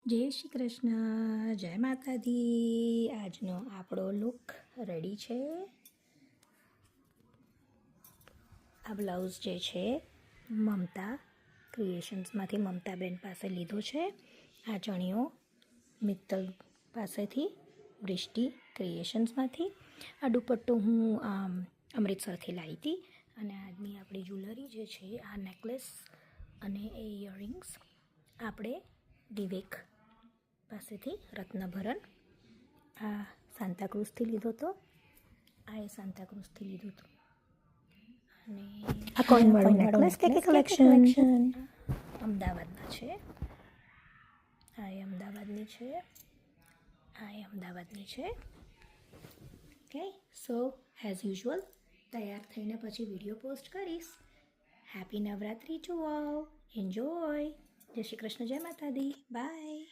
જય શ્રી કૃષ્ણ, જય માતાજી. આજનો આપણો લુક રેડી છે. આ બ્લાઉઝ જે છે મમતા ક્રિએશન્સમાંથી મમતાબેન પાસે લીધો છે. આ ચણિયો મિત્તલ પાસેથી વૃષ્ટિ ક્રિએશન્સમાંથી. આ દુપટ્ટો હું અમૃતસરથી લાવી હતી. અને આજની આપણી જ્વેલરી જે છે આ નેકલેસ અને એ ઇયરિંગ્સ આપણે વિવેક પાસેથી રત્નભરણ. આ સાંતાક્રુઝથી લીધો હતો. આ એ સાંતાક્રુઝથી લીધું હતું. અને આ કોઈનવાળો નેકલેસ કે કલેક્શન અમદાવાદના છે. આ એ અમદાવાદની છે. આ એ અમદાવાદની છે. ઓકે, સો એઝ યુઝ્યુઅલ તૈયાર થઈને પછી વિડીયો પોસ્ટ કરીશ. Happy Navratri to all. Enjoy. જય શ્રી કૃષ્ણ, જય માતાજી. બાય.